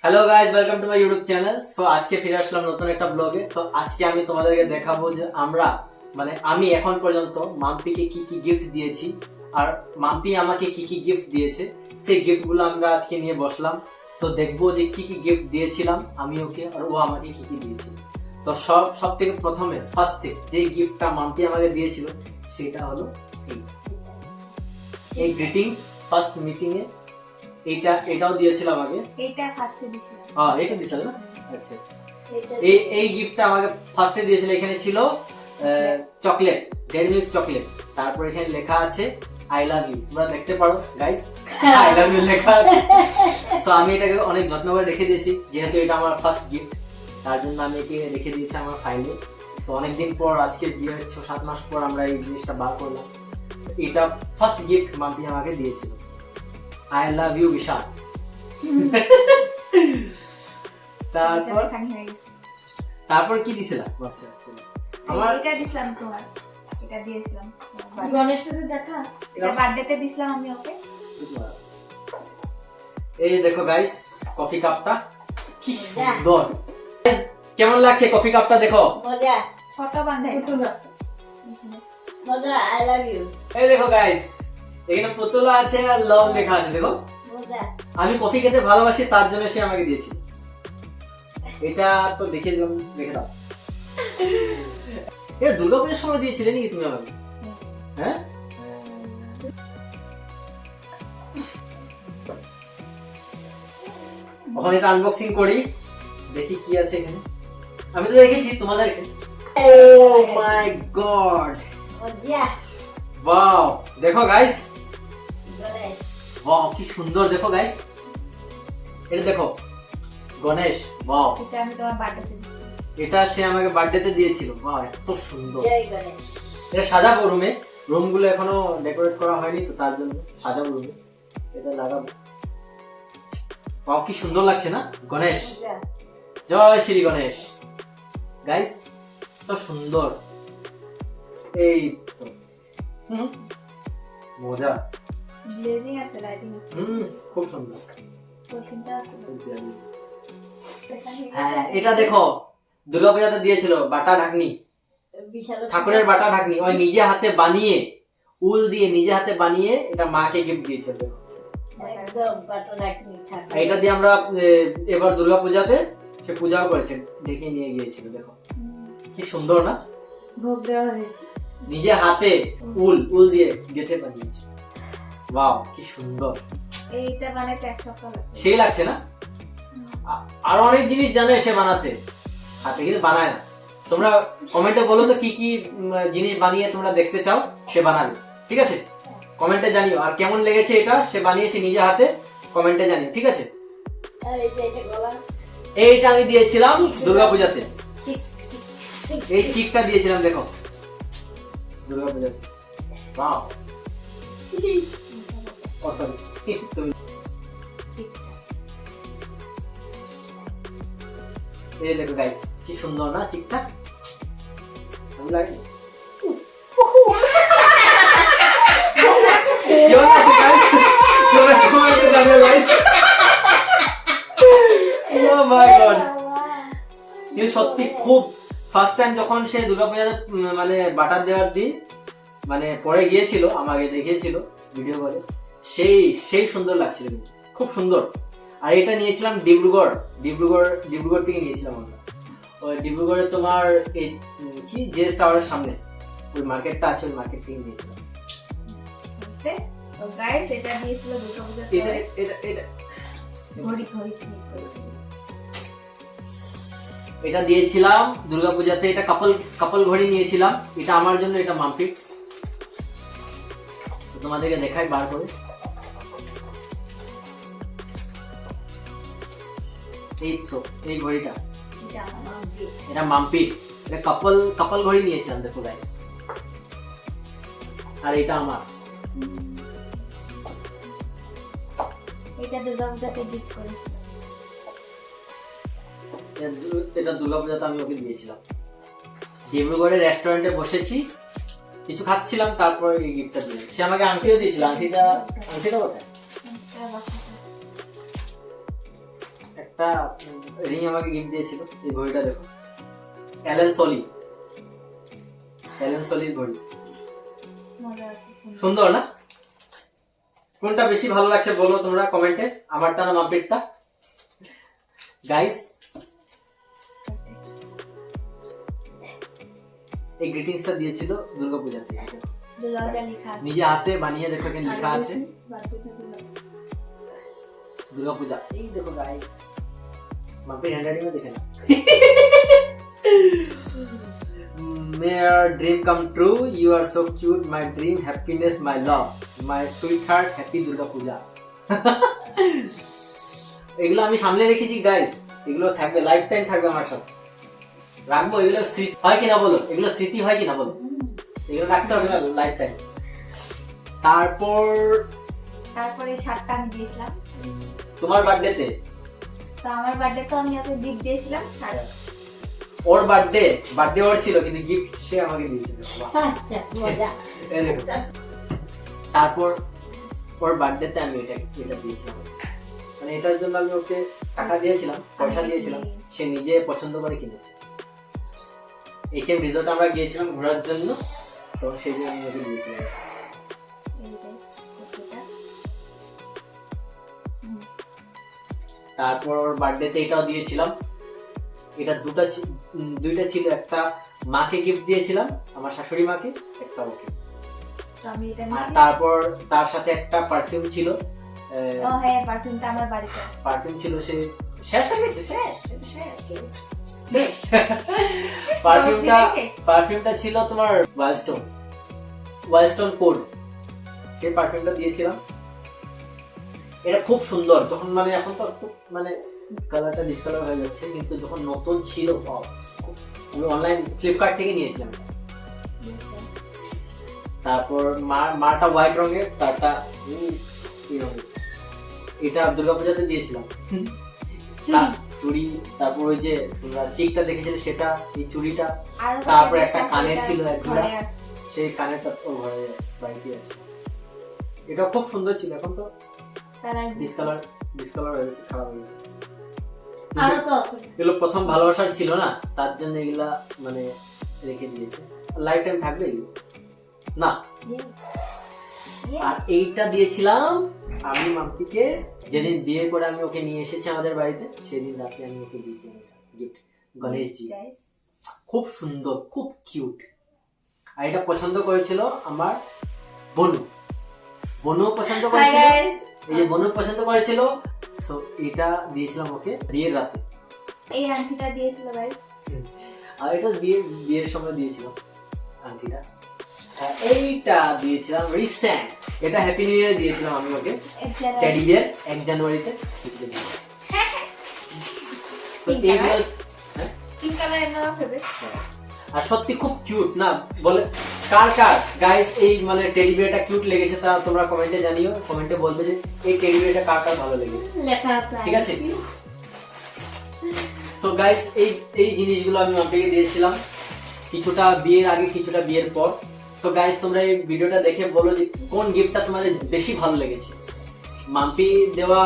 Hello guys, welcome to my YouTube channel. So আজকে ফিরে আসলাম নতুন একটা ব্লগে। তো আজকে আমি তোমাদেরকে দেখাবো যে আমি এখন পর্যন্ত মাম্পিকে কি কি গিফট দিয়েছি আর মাম্পি আমাকে কি কি গিফট দিয়েছে, সেই গিফট গুলো আমরা আজকে নিয়ে বসলাম। তো দেখবো যে কি কি গিফট দিয়েছিলাম আমি ওকে, আর ও আমাকে কি কি দিয়েছে। তো সব থেকে প্রথমে ফার্স্টে যে গিফটটা মাম্পি আমাকে দিয়েছিল সেটা হলো এই গ্রিটিংস ফার্স্ট মিটিং এ। এটাও দিয়েছিলাম আগে, এইটা ফার্স্টে দিছিলাম। এটা দিছিল না? আচ্ছা আচ্ছা। এই গিফটটা আমাকে ফার্স্টে দিয়েছিল। এখানে ছিল চকলেট, ডেয়ারি মিল্ক চকলেট। তারপর এখানে লেখা আছে আই লাভ ইউ। তোমরা দেখতে পারো গাইস, আই লাভ ইউ লেখা আছে। সো আমি এটাকে অনেক যত্ন করে রেখে দিয়েছি, যেহেতু এটা আমার ফার্স্ট গিফট, তার জন্য আমি একে রেখে দিয়েছি আমার ফাইলে। তো অনেকদিন পর, আজকে বিয়ে 6-7 মাস পর আমরা এই জিনিসটা বার করলাম। এটা ফার্স্ট গিফট মাম্পি আমাকে দিয়েছিল। আই লাভ ইউ বিশাল। তারপর কি দিছিলাম? আচ্ছা আমার এটা দিছিলাম, তোমার এটা দিয়েছিলাম গণেশের দেখা, এটা বার্থডেতে দিছিলাম আমি ওকে। এই দেখো গাইস, কফি কাপটা কি সুন্দর। কেমন লাগছে কফি কাপটা? দেখো মজা, ছোট বান্ধাই নতুন আছে মজা। I love you. এই দেখো গাইস, এখানে পুতুল আছে আর লাভ লেখা আছে। দেখো মজা। আমি কফি খেতে ভালোবাসি, তার জন্য সে আমাকে দিয়েছে এটা। তো দেখে দাও। এটা দুর্গাপূজার সময় দিয়েছিলে নাকি তুমি আমাকে? হ্যাঁ, এখন এটা আনবক্সিং করি, দেখি কি আছে এখানে। আমি তো দেখেছি তোমাদেরকে। ও মাই গড, ওয়াও! দেখো গাইস, ওয়াও কি সুন্দর। দেখো গাইস, এটা দেখো গণেশ। ওয়াও, এটা আমি তোমার বার্থডেতে দিয়েছি। এটা সে আমাকে বার্থডেতে দিয়েছিল। ওয়াও, এত সুন্দর। জয় গণেশ। এটা সাজাবো রুমে, রুমগুলো এখনো ডেকোরেট করা হয়নি, তো তার জন্য সাজাবো রুমে, এটা লাগাবো। ওয়াও কি সুন্দর লাগছে না গণেশ? জয় শ্রী গণেশ। গাইস তো সুন্দর, এই তো মজা। ব্লেজিং আছে, লাইটিং আছে। খুব সুন্দর। কোনটা আছে? হ্যাঁ, এটা দেখো দুর্গাপূজাতে দিয়েছিল বাটা ঢাকনি, ঠাকুরের বাটা ঢাকনি। ওই নিজে হাতে বানিয়ে, উল দিয়ে নিজে হাতে বানিয়ে এটা মাকে গিফট দিয়েছিল। দেখো এটা দিয়ে আমরা এবার দুর্গাপূজাতে সে পূজাও করেছে, ডেকে নিয়ে গিয়েছিল। দেখো কি সুন্দর না? ভোগ দেওয়া হয়েছে নিজে হাতে উল দিয়ে গেঁথে বানিয়েছে। ওয়াও কি সুন্দর। এইটা বানাতে এক সপ্তাহ লাগে। সেই লাগছে না? আর অনেক জিনিস জানে সে বানাতে, হাতে কিন্তু বানায় না। তোমরা কমেন্টে বলো তো কি কি জিনিস বানিয়ে তোমরা দেখতে চাও সে বানাবে, ঠিক আছে? কমেন্টে জানিও। আর কেমন লেগেছে এটা সে বানিয়েছে নিজে হাতে, কমেন্টে জানিও, ঠিক আছে? এইটা আমি দিয়েছিলাম দুর্গাপূজাতে, এই চিকটা দিয়েছিলাম। দেখো দুর্গাপূজাতে। ওয়াও, ও সরি, এই দেখো গাইস কি সুন্দর না চিকটা? আমি লাগে কেমন আছে গাইস? তোমরা কমেন্টে জানিও গাইস। ও মাই গড, কিন্তু সত্যি খুব ফার্স্ট টাইম যখন সে দুর্গাপূজাতে মানে বাটার দেওয়ার দিন মানে পরে গিয়েছিল, আমাকে দেখিয়েছিল ভিডিও কলে, সেই সুন্দর লাগছিল, খুব সুন্দর। আর এটা নিয়েছিলাম ডিব্রুগড় থেকে নিয়েছিলাম আমরা। ওই ডিব্রুগড়ে তোমার এই কি জেএস টাওয়ারের সামনে ওই মার্কেটটা আছে, ওই মার্কেট থেকে নিয়েছিলাম। তো গাইস এটা দিয়েছিল দুর্গাপূজাতে। এটা ঘড়ি এটা দিয়েছিলাম দুর্গাপূজাতে। এটা কাপল ঘড়ি নিয়েছিলাম, এটা আমার জন্য, এটা মাম্পির। তোমাদেরকে দেখাই বার করে। এই তো এই ঘড়িটা, এটা মাম্পির। এটা কাপল ঘড়ি নিয়েছিলাম, দেখো গাইস। আর এটা আমার, এটা দুর্গাপূজাতে গিফট করেছি। এটা দুর্গাপূজাতে আমি ওকে দিয়েছিলাম। ডিব্রুগড়ের রেস্টুরেন্টে বসেছি, কিছু খাচ্ছিলাম, তারপর এই গিফটটা দিল। সে আমাকে আংটিও দিয়েছিল। আংটিটা কোথায়? একটা একটা রিং আমাকে গিফট দিয়েছিল। এই ঘড়িটা দেখো, অ্যালেন সলির ঘড়ি। মজা আছে, সুন্দর। সুন্দর না? কোনটা বেশি ভালো লাগছে বলো তোমরা কমেন্টে, আমারটা না মাম্পিরটা? গাইস, এই গ্রিটিংসটা দিয়েছিল দুর্গাপূজা থেকে। দুর্গাপূজা লেখা আছে। নিজে হাতে বানিয়ে দেখো, এখানে লেখা আছে দুর্গাপূজা। এই দেখো গাইস, মাম্পির হ্যান্ডরাইটিং দেখে না। May your dream come true. You are so cute. My dream, happiness, my love, my sweetheart. Happy Durga Puja. এগুলো আমি সামনে রেখেছি গাইস, এগুলো থাকবে, লাইফ টাইম থাকবে আমার সাথে, রাখবো। এগুলো স্মৃতি হয় কিনা বলো, এগুলো স্মৃতি হয় কিনা বলো, এগুলো রাখতে হবে না লাইফ টাইম। তারপরে শার্টটা আমি দিয়েছিলাম তোমার বার্থডেতে। তো আমার বার্থডে তো আমি ওকে গিফট দিয়েছিলাম শার্ট। ওর বার্থডে ওর ছিল, কিন্তু গিফট সে আমাকে দিয়েছিল। তারপর ওর বার্থডেতে আমি এটা দিয়েছিলাম, মানে এটার জন্য আমি ওকে টাকা দিয়েছিলাম, পয়সা দিয়েছিলাম, সে নিজে পছন্দ করে কিনেছে। এইচএম রিসোর্ট আমরা গিয়েছিলাম ঘোরার জন্য, তো সেই জন্য আমি ওকে দিয়েছিলাম। তারপর ওর বার্থডেতে এটাও দিয়েছিলাম। এটা দুইটা ছিল, একটা মাকে গিফট দিয়েছিলাম, আমার শাশুড়ি মাকে, একটা ওকে। আর তারপর তার সাথে একটা পারফিউম ছিল। হ্যাঁ, পারফিউমটা আমার বাড়িতে পারফিউম ছিল, সে শেষ হয়ে গেছে। পারফিউমটা ছিল তোমার ওয়াইল্ডস্টোন কোড, সেই পারফিউমটা দিয়েছিলাম। এটা খুব সুন্দর, যখন মানে এখন তো খুব মানে কালারটা ডিসকালার হয়ে যাচ্ছে, কিন্তু যখন নতুন ছিল আমি অনলাইন ফ্লিপকার্ট থেকে নিয়েছিলাম। তারপর মাটা হোয়াইট রঙের, তারটা এই রঙের। এটা দুর্গাপূজাতে দিয়েছিলাম চুড়ি। তারপর ওই যে তোমরা চিকটা দেখেছিলে সেটা, এই চুড়িটা। তারপর একটা কানের ছিল এক জোড়া, সেই কানেরটা ওর ঘরে বাড়িতে আছে। এটা খুব সুন্দর ছিল, এখন তো ডিসকালার হয়ে গেছে, খারাপ হয়ে গেছে। এগুলো প্রথম ভালোবাসার ছিল না, তার জন্য এগুলা মানে রেখে দিয়েছে। লাইফ টাইম থাকবে এগুলো না। আর এইটা দিয়েছিলাম আমি মাম্পিকে, যেদিন বিয়ে করে আমি ওকে নিয়ে এসেছি আমাদের বাড়িতে, সেদিন রাতে আমি ওকে দিয়েছিলাম গিফট, গণেশজি। খুব সুন্দর, খুব কিউট। আর এটা পছন্দ করেছিল আমার বনু পছন্দ করেছিল। এই যে বনু পছন্দ করেছিল, সো এটা দিয়েছিলাম ওকে বিয়ের রাতে। এই আংটিটা দিয়েছিল গাইস, আর এটা বিয়ের সময় দিয়েছিলাম আংটিটা। এইটা দিয়েছিলাম রিসেন্ট, এটা হ্যাপি নিউ ইয়ারে দিয়েছিলাম আমি ওকে, টেডি বিয়ার 1 জানুয়ারিতে। আর সত্যি খুব কিউট না? বলে কার গাইস এই মানে টেডি বিয়ারটা কিউট লেগেছে, তা তোমরা কমেন্টে জানিও, কমেন্টে বলবে যে এই টেডি বিয়ারটা কার ভালো লেগেছে, ঠিক আছে? সো গাইস এই জিনিসগুলো আমি মাম্পিকে দিয়েছিলাম, কিছুটা বিয়ের আগে, কিছুটা বিয়ের পর। সো গাইস, তোমরা এই ভিডিওটা দেখে বলো যে কোন গিফটটা তোমাদের বেশি ভালো লেগেছে। মাম্পি দেওয়া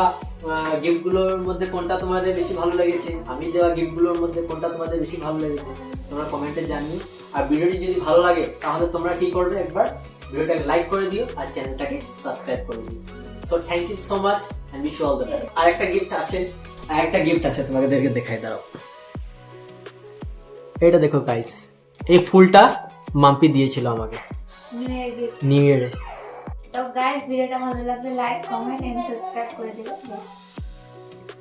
গিফটগুলোর মধ্যে কোনটা তোমাদের বেশি ভালো লেগেছে, আমি দেওয়া গিফটগুলোর মধ্যে কোনটা তোমাদের বেশি ভালো লেগেছে, তোমরা কমেন্টে জানিও। আর ভিডিওটি যদি ভালো লাগে তাহলে তোমরা কি করবে, একবার ভিডিওটাকে লাইক করে দিও আর চ্যানেলটাকে সাবস্ক্রাইব করে দিও। So thank you so much and wish you all the best. আর একটা গিফট আছে তোমাদেরকে দেখাই, দাঁড়াও। এটা দেখো গাইস, এই ফুলটা মাম্পি দিয়েছিল আমাকে নিউ ইয়ারে। তো গাইস, ভিডিওটা ভালো লাগলে লাইক, কমেন্ট এন্ড সাবস্ক্রাইব করে দিও।